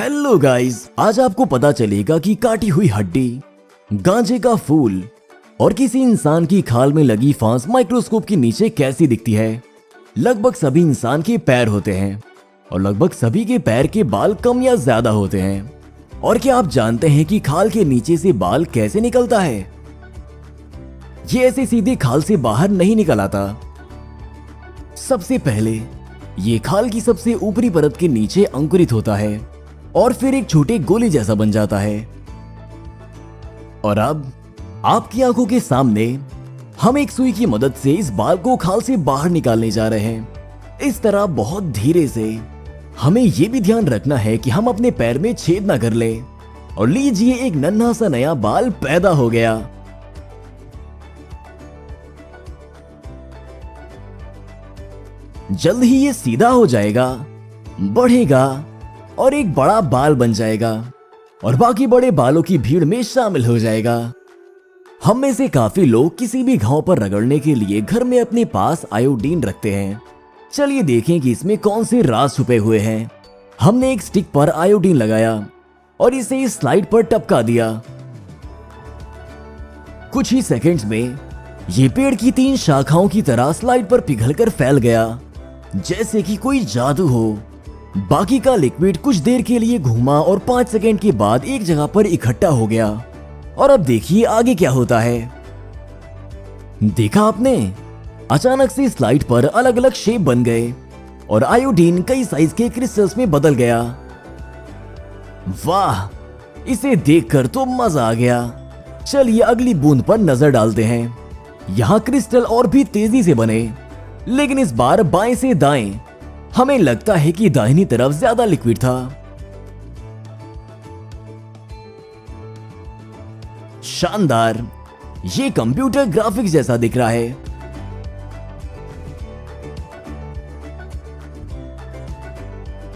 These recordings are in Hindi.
हेलो गाइस, आज आपको पता चलेगा कि काटी हुई हड्डी, गांजे का फूल और किसी इंसान की खाल में लगी फांस माइक्रोस्कोप के नीचे कैसी दिखती है। लगभग सभी इंसान के पैर होते हैं और लगभग सभी के पैर के बाल कम या ज्यादा होते हैं। और क्या आप जानते हैं कि खाल के नीचे से बाल कैसे निकलता है? ये ऐसे सीधे खाल से बाहर नहीं निकल आता। सबसे पहले ये खाल की सबसे ऊपरी परत के नीचे अंकुरित होता है और फिर एक छोटे गोले जैसा बन जाता है। और अब आपकी आंखों के सामने हम एक सुई की मदद से इस बाल को खाल से बाहर निकालने जा रहे हैं। इस तरह बहुत धीरे से। हमें यह भी ध्यान रखना है कि हम अपने पैर में छेद ना कर लें। और लीजिए, एक नन्हा सा नया बाल पैदा हो गया। जल्द ही ये सीधा हो जाएगा, बढ़ेगा और एक बड़ा बाल बन जाएगा और बाकी बड़े बालों की भीड़ में शामिल हो जाएगा। हम में से काफी लोग किसी भी घाव पर रगड़ने के लिए घर में अपने पास आयोडीन रखते हैं। चलिए देखें कि इसमें कौन से राज छुपे हुए हैं। हमने एक स्टिक पर आयोडीन लगाया और इसे इस स्लाइड पर टपका दिया। कुछ ही सेकंड्स में ये पेड़ की 3 शाखाओं की तरह स्लाइड पर पिघलकर फैल गया, जैसे कि कोई जादू हो। बाकी का लिक्विड कुछ देर के लिए घूमा और 5 सेकंड के बाद एक जगह पर इकट्ठा हो गया। और अब देखिए आगे क्या होता है। देखा आपने, अचानक से स्लाइड पर अलग अलग शेप बन गए और आयोडीन कई साइज के क्रिस्टल्स में बदल गया। वाह, इसे देखकर तो मजा आ गया। चलिए अगली बूंद पर नजर डालते हैं। यहाँ क्रिस्टल और भी तेजी से बने, लेकिन इस बार बाएं से दाएं। हमें लगता है कि दाहिनी तरफ ज्यादा लिक्विड था। शानदार, ये कंप्यूटर ग्राफिक्स जैसा दिख रहा है।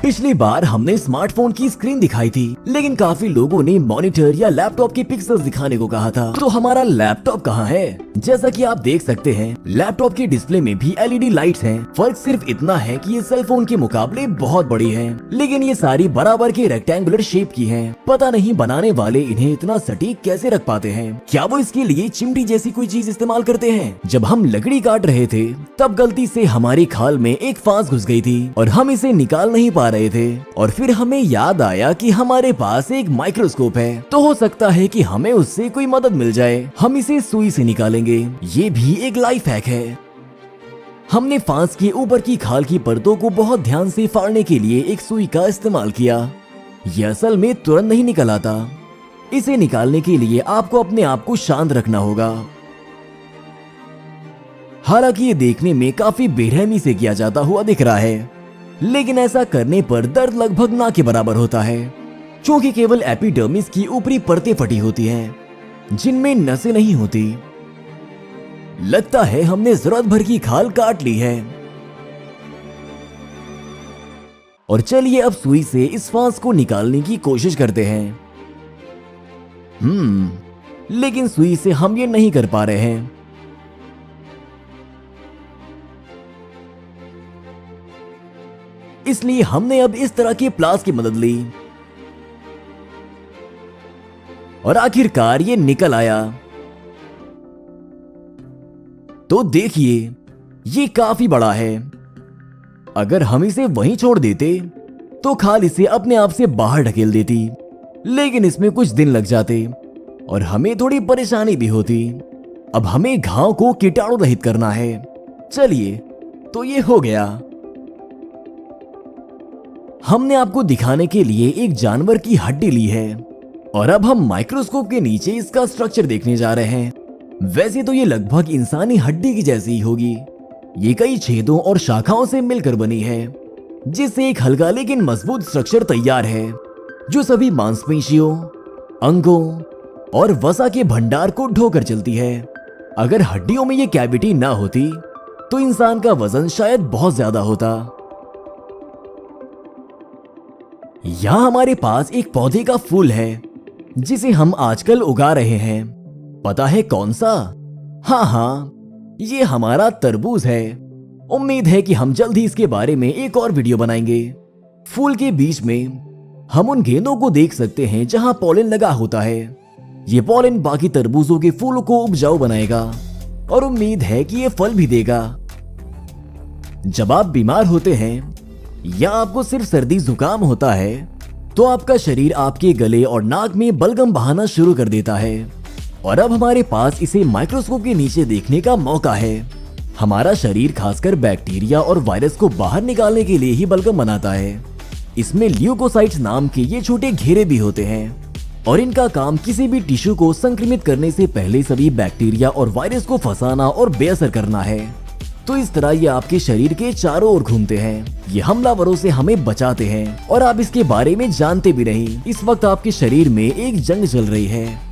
पिछली बार हमने स्मार्टफोन की स्क्रीन दिखाई थी, लेकिन काफी लोगों ने मॉनिटर या लैपटॉप के पिक्सेल्स दिखाने को कहा था। तो हमारा लैपटॉप कहाँ है? जैसा कि आप देख सकते हैं, लैपटॉप के डिस्प्ले में भी एलईडी लाइट्स हैं। फर्क सिर्फ इतना है कि ये सेलफोन के मुकाबले बहुत बड़ी हैं, लेकिन ये सारी बराबर के रेक्टेंगुलर शेप की हैं। पता नहीं बनाने वाले इन्हें इतना सटीक कैसे रख पाते हैं। क्या वो इसके लिए चिमटी जैसी कोई चीज इस्तेमाल करते हैं? जब हम लकड़ी काट रहे थे, तब गलती से हमारी खाल में एक फांस घुस गई थी और हम इसे निकाल नहीं पा रहे थे। और फिर हमें याद आया कि हमारे पास एक माइक्रोस्कोप है, तो हो सकता है कि हमें उससे कोई मदद मिल जाए। हम इसे सुई से निकालेंगे। ये भी एक लाइफ हैक है। हमने फांस के ऊपर की खाल की परतों को बहुत ध्यान से फाड़ने के लिए एक सुई का इस्तेमाल किया। यह असल में तुरंत नहीं निकल आता। इसे निकालने के लिए आपको अपने आप को शांत रखना होगा। हालांकि ये देखने में काफी बेरहमी से किया जाता हुआ दिख रहा है, लेकिन ऐसा करने पर दर्द लगभग ना के बराबर होता है, क्योंकि केवल एपिडर्मिस की ऊपरी परतें फटी होती हैं, जिनमें नसें नहीं होती। लगता है हमने जरूरत भर की खाल काट ली है। और चलिए अब सुई से इस फांस को निकालने की कोशिश करते हैं। लेकिन सुई से हम ये नहीं कर पा रहे हैं। इसलिए हमने अब इस तरह के प्लास की मदद ली और आखिरकार ये निकल आया। तो देखिए, ये काफी बड़ा है। अगर हम इसे वहीं छोड़ देते तो खाल इसे अपने आप से बाहर ढकेल देती, लेकिन इसमें कुछ दिन लग जाते और हमें थोड़ी परेशानी भी होती। अब हमें घाव को कीटाणु रहित करना है। चलिए, तो ये हो गया। हमने आपको दिखाने के लिए एक जानवर की हड्डी ली है और अब हम माइक्रोस्कोप के नीचे इसका स्ट्रक्चर देखने जा रहे हैं। वैसे तो ये लगभग इंसानी हड्डी की जैसी ही होगी। ये कई छेदों और शाखाओं से मिलकर बनी है, जिससे एक हल्का लेकिन मजबूत स्ट्रक्चर तैयार है, जो सभी मांसपेशियों, अंगों और वसा के भंडार को ढोकर चलती है। अगर हड्डियों में ये कैविटी ना होती तो इंसान का वजन शायद बहुत ज्यादा होता। यहाँ हमारे पास एक पौधे का फूल है, जिसे हम आजकल उगा रहे हैं। पता है कौन सा? हाँ, ये हमारा तरबूज है। उम्मीद है कि हम जल्द ही इसके बारे में एक और वीडियो बनाएंगे। फूल के बीच में हम उन गेंदों को देख सकते हैं जहां पॉलन लगा होता है। ये पॉलन बाकी तरबूजों के फूलों को उपजाऊ बनाएगा और उम्मीद है कि ये फल भी देगा। जब आप बीमार होते हैं या आपको सिर्फ सर्दी जुकाम होता है तो आपका शरीर आपके गले और नाक में बलगम बहाना शुरू कर देता है। और अब हमारे पास इसे माइक्रोस्कोप के नीचे देखने का मौका है। हमारा शरीर खासकर बैक्टीरिया और वायरस को बाहर निकालने के लिए ही बलगम बनाता है। इसमें ल्यूकोसाइट्स नाम के ये छोटे घेरे भी होते हैं और इनका काम किसी भी टिश्यू को संक्रमित करने से पहले सभी बैक्टीरिया और वायरस को फंसाना और बेअसर करना है। तो इस तरह ये आपके शरीर के चारों ओर घूमते हैं। ये हमलावरों से हमें बचाते हैं और आप इसके बारे में जानते भी नहीं। इस वक्त आपके शरीर में एक जंग चल रही है।